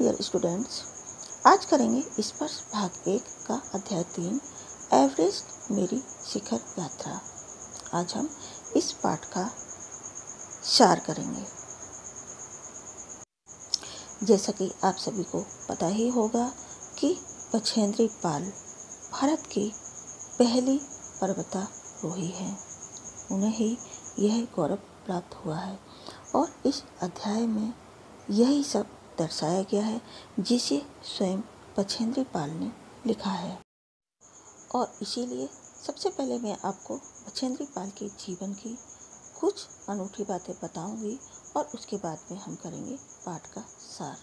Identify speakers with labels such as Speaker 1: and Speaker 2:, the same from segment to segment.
Speaker 1: Dear students, आज करेंगे स्पर्श भाग 1 का अध्याय 3 एवरेस्ट मेरी शिखर यात्रा। आज हम इस पाठ का सार करेंगे। जैसा कि आप सभी को पता ही होगा कि बछेंद्री पाल भारत की पहली पर्वतारोही हैं। उन्हें ही यह गौरव प्राप्त हुआ है और इस अध्याय में यही सब दर्शाया गया है जिसे स्वयं बछेंद्री पाल ने लिखा है। और इसीलिए सबसे पहले मैं आपको बछेंद्री पाल के जीवन की कुछ अनूठी बातें बताऊंगी और उसके बाद में हम करेंगे पाठ का सार।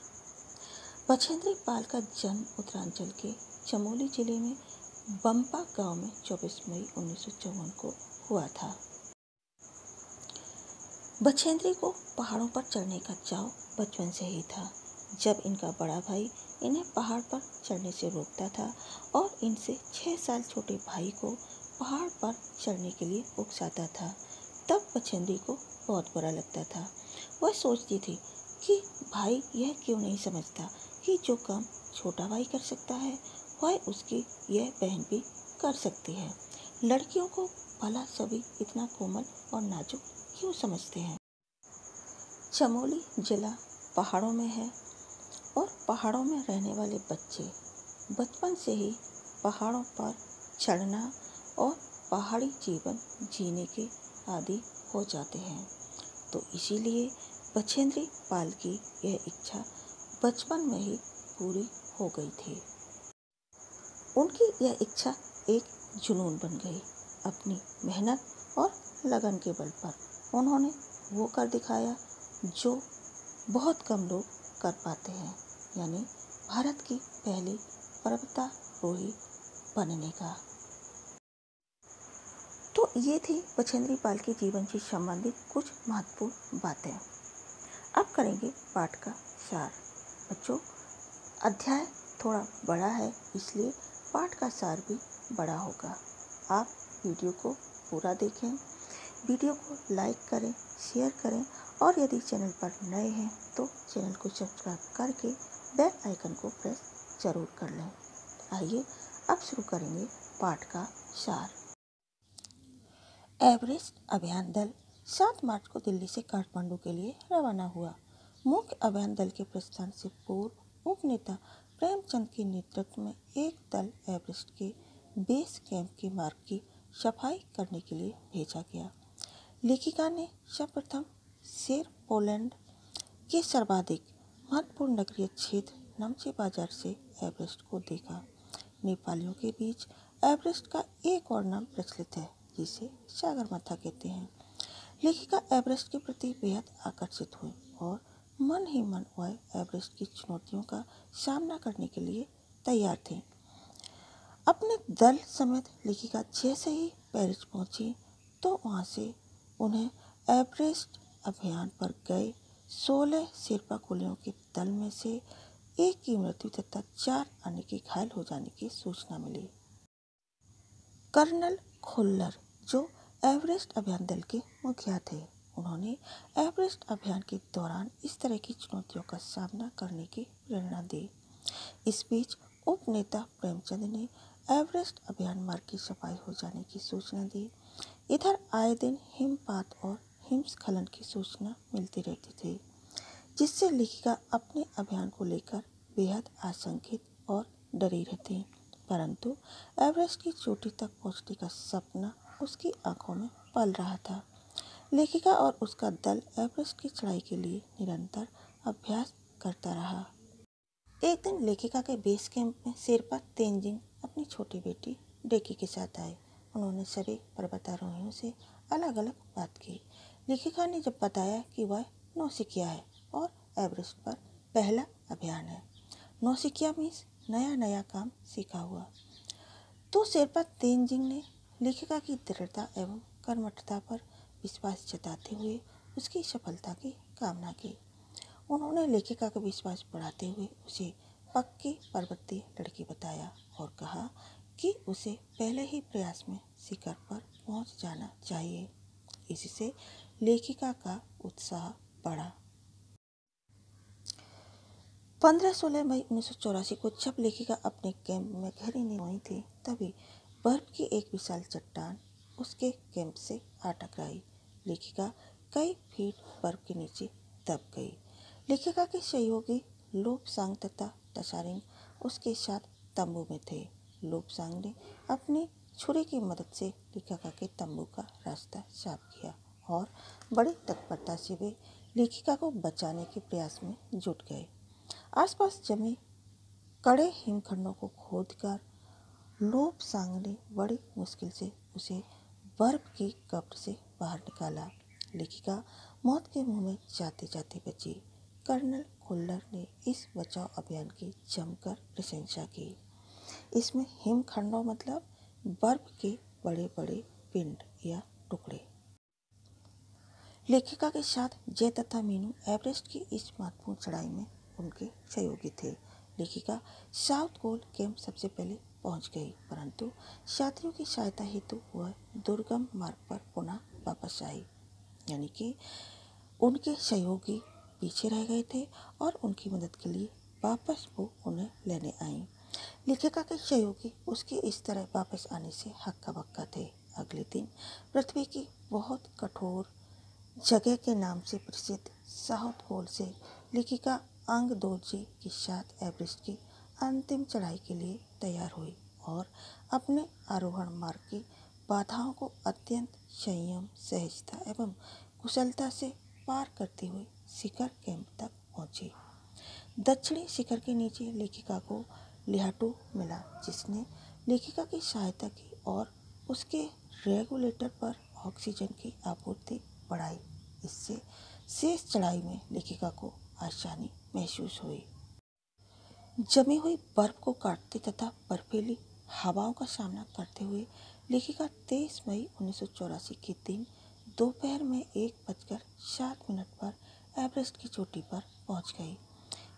Speaker 1: बछेंद्री पाल का जन्म उत्तरांचल के चमोली जिले में बम्पा गांव में 24 मई 1954 को हुआ था। बछेंद्री को पहाड़ों पर चढ़ने का चाव बचपन से ही था। जब इनका बड़ा भाई इन्हें पहाड़ पर चढ़ने से रोकता था और इनसे 6 साल छोटे भाई को पहाड़ पर चढ़ने के लिए उकसाता था, तब बछेंद्री को बहुत बुरा लगता था। वह सोचती थी कि भाई यह क्यों नहीं समझता कि जो काम छोटा भाई कर सकता है वह उसकी यह बहन भी कर सकती है। लड़कियों को भला सभी इतना कोमल और नाजुक क्यों समझते हैं। चमोली जिला पहाड़ों में है और पहाड़ों में रहने वाले बच्चे बचपन से ही पहाड़ों पर चढ़ना और पहाड़ी जीवन जीने के आदी हो जाते हैं। तो इसीलिए बछेंद्री पाल की यह इच्छा बचपन में ही पूरी हो गई थी। उनकी यह इच्छा एक जुनून बन गई। अपनी मेहनत और लगन के बल पर उन्होंने वो कर दिखाया जो बहुत कम लोग कर पाते हैं, यानी भारत की पहली पर्वतारोही बनने का। तो ये थी बछेंद्री पाल के जीवन से संबंधित कुछ महत्वपूर्ण बातें। अब करेंगे पाठ का सार। बच्चों, अध्याय थोड़ा बड़ा है इसलिए पाठ का सार भी बड़ा होगा। आप वीडियो को पूरा देखें, वीडियो को लाइक करें, शेयर करें और यदि चैनल पर नए हैं तो चैनल को सब्सक्राइब करके बेल आइकन को प्रेस जरूर कर लें। आइए अब शुरू करेंगे पाठ का सार। एवरेस्ट अभियान दल 7 मार्च को दिल्ली से काठमांडू के लिए रवाना हुआ। मुख्य अभियान दल के प्रस्थान से पूर्व उपनेता प्रेमचंद के नेतृत्व में एक दल एवरेस्ट के बेस कैंप के मार्ग की सफाई करने के लिए भेजा गया। लेखिका ने सर्वप्रथम शेर पोलैंड के सर्वाधिक महत्वपूर्ण नगरीय क्षेत्र नमचे बाजार से एवरेस्ट को देखा। नेपालियों के बीच एवरेस्ट का एक और नाम प्रचलित है जिसे सागरमाथा कहते हैं। लेखिका एवरेस्ट के प्रति बेहद आकर्षित हुई और मन ही मन वह एवरेस्ट की चुनौतियों का सामना करने के लिए तैयार थे। अपने दल समेत लेखिका जैसे ही पेरिस पहुंची तो वहां से उन्हें एवरेस्ट अभियान पर गए 16 शेरपा कुलियों के दल में से एक की मृत्यु तथा 4 अन्य के घायल हो जाने की सूचना मिली। कर्नल खुल्लर, जो एवरेस्ट अभियान दल के मुखिया थे, उन्होंने एवरेस्ट अभियान के दौरान इस तरह की चुनौतियों का सामना करने की प्रेरणा दी। इस बीच उपनेता प्रेमचंद ने एवरेस्ट अभियान मार्ग की सफाई हो जाने की सूचना दी। इधर आए दिन हिमपात और हिमस्खलन की सूचना मिलती रहती थी, जिससे लेखिका अपने अभियान को लेकर बेहद आशंकित और डरी रहती। परंतु एवरेस्ट की चोटी तक पहुंचने का सपना उसकी आंखों में पल रहा था। लेखिका और उसका दल एवरेस्ट की चढ़ाई के लिए निरंतर अभ्यास करता रहा। एक दिन लेखिका के बेस कैंप में शेरपा तेंजिंग अपनी छोटी बेटी डेकी के साथ आए। उन्होंने सभी पर्वतारोहियों से अलग अलग बात की। लेखिका ने जब बताया कि वह नौसिखिया है और एवरेस्ट पर पहला अभियान है, नौसिखिया मीन्स नया नया काम सीखा हुआ, तो शेरपा तेंजिंग ने लेखिका की दृढ़ता एवं कर्मठता पर विश्वास जताते हुए उसकी सफलता की कामना की। उन्होंने लेखिका का विश्वास बढ़ाते हुए उसे पक्की पर्वतीय लड़की बताया और कहा कि उसे पहले ही प्रयास में शिखर पर पहुंच जाना चाहिए। इससे लेखिका का उत्साह बढ़ा। 15-16 मई 1984 को जब लेखिका अपने कैंप में गहरी नींद में थी, तभी बर्फ की एक विशाल चट्टान उसके कैंप से आ टकराई। लेखिका कई फीट बर्फ के नीचे दब गई। लेखिका के सहयोगी लोबसांग तथा तशारिंग उसके साथ तंबू में थे। लोबसांग ने अपनी छुरी की मदद से लेखिका के तंबू का रास्ता साफ किया और बड़ी तत्परता से वे लेखिका को बचाने के प्रयास में जुट गए। आसपास जमे कड़े हिमखंडों को खोदकर लोबसांग ने बड़ी मुश्किल से उसे बर्फ की कब्र से बाहर निकाला। लेखिका मौत के मुंह में जाते जाते बची। कर्नल खुल्लर ने इस बचाव अभियान की जमकर प्रशंसा की। इसमें हिमखंडों मतलब बर्फ के बड़े बड़े पिंड या टुकड़े। लेखिका के साथ जय तथा मीनू एवरेस्ट की इस महत्वपूर्ण चढ़ाई में उनके सहयोगी थे। लेखिका साउथ पोल कैंप सबसे पहले पहुंच गई, परंतु साथियों की सहायता हेतु वह दुर्गम मार्ग पर पुनः वापस आई। यानी कि उनके सहयोगी पीछे रह गए थे और उनकी मदद के लिए वापस वो उन्हें लेने आई। लेखिका के सहयोगी उसके इस तरह वापस आने से हक्का बक्का थे। अगले दिन पृथ्वी की बहुत कठोर जगह के नाम से प्रसिद्ध साउथ पोल से लेखिका अंग दोर्जी के साथ एवरेस्ट की अंतिम चढ़ाई के लिए तैयार हुई और अपने आरोहण मार्ग की बाधाओं को अत्यंत संयम, सहजता एवं कुशलता से पार करते हुए शिखर कैंप तक पहुंची। दक्षिणी शिखर के नीचे लेखिका को लिहाटू मिला, जिसने लेखिका की सहायता की और उसके रेगुलेटर पर ऑक्सीजन की आपूर्ति बढ़ाई। इससे शेष चढ़ाई में लेखिका को आसानी महसूस हुई। जमी हुई बर्फ को काटते तथा बर्फीली हवाओं का सामना करते हुए लेखिका 23 मई 1984 के दिन दोपहर में 1:07 पर एवरेस्ट की चोटी पर पहुंच गई।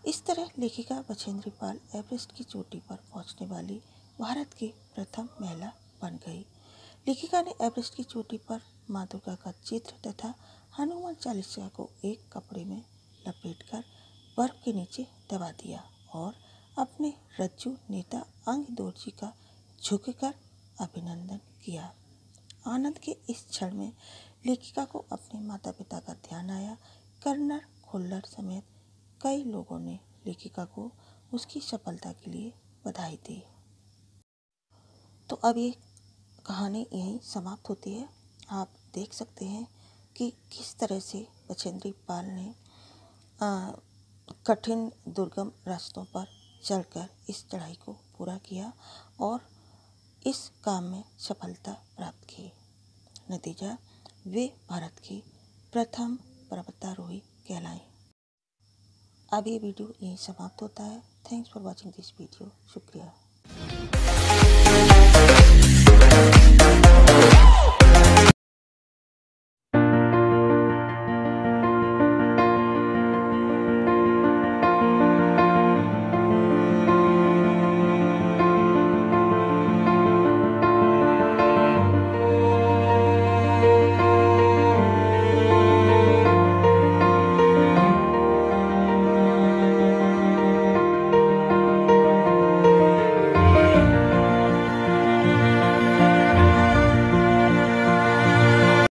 Speaker 1: इस तरह लेखिका बछेंद्री पाल एवरेस्ट की चोटी पर पहुंचने वाली भारत की प्रथम महिला बन गई। लेखिका ने एवरेस्ट की चोटी पर मां दुर्गा का चित्र तथा हनुमान चालीसा को एक कपड़े में लपेटकर बर्फ के नीचे दबा दिया और अपने रज्जू नेता अंग दोर्जी का झुककर अभिनंदन किया। आनंद के इस क्षण में लेखिका को अपने माता पिता का ध्यान आया। कर्नल खुल्लर समेत कई लोगों ने लेखिका को उसकी सफलता के लिए बधाई दी। तो अब ये कहानी यहीं समाप्त होती है। आप देख सकते हैं कि किस तरह से बछेंद्री पाल ने कठिन दुर्गम रास्तों पर चढ़कर इस चढ़ाई को पूरा किया और इस काम में सफलता प्राप्त की। नतीजा, वे भारत की प्रथम पर्वतारोही कहलाई। अब ये वीडियो यहीं समाप्त होता है। Thanks for watching this video. शुक्रिया।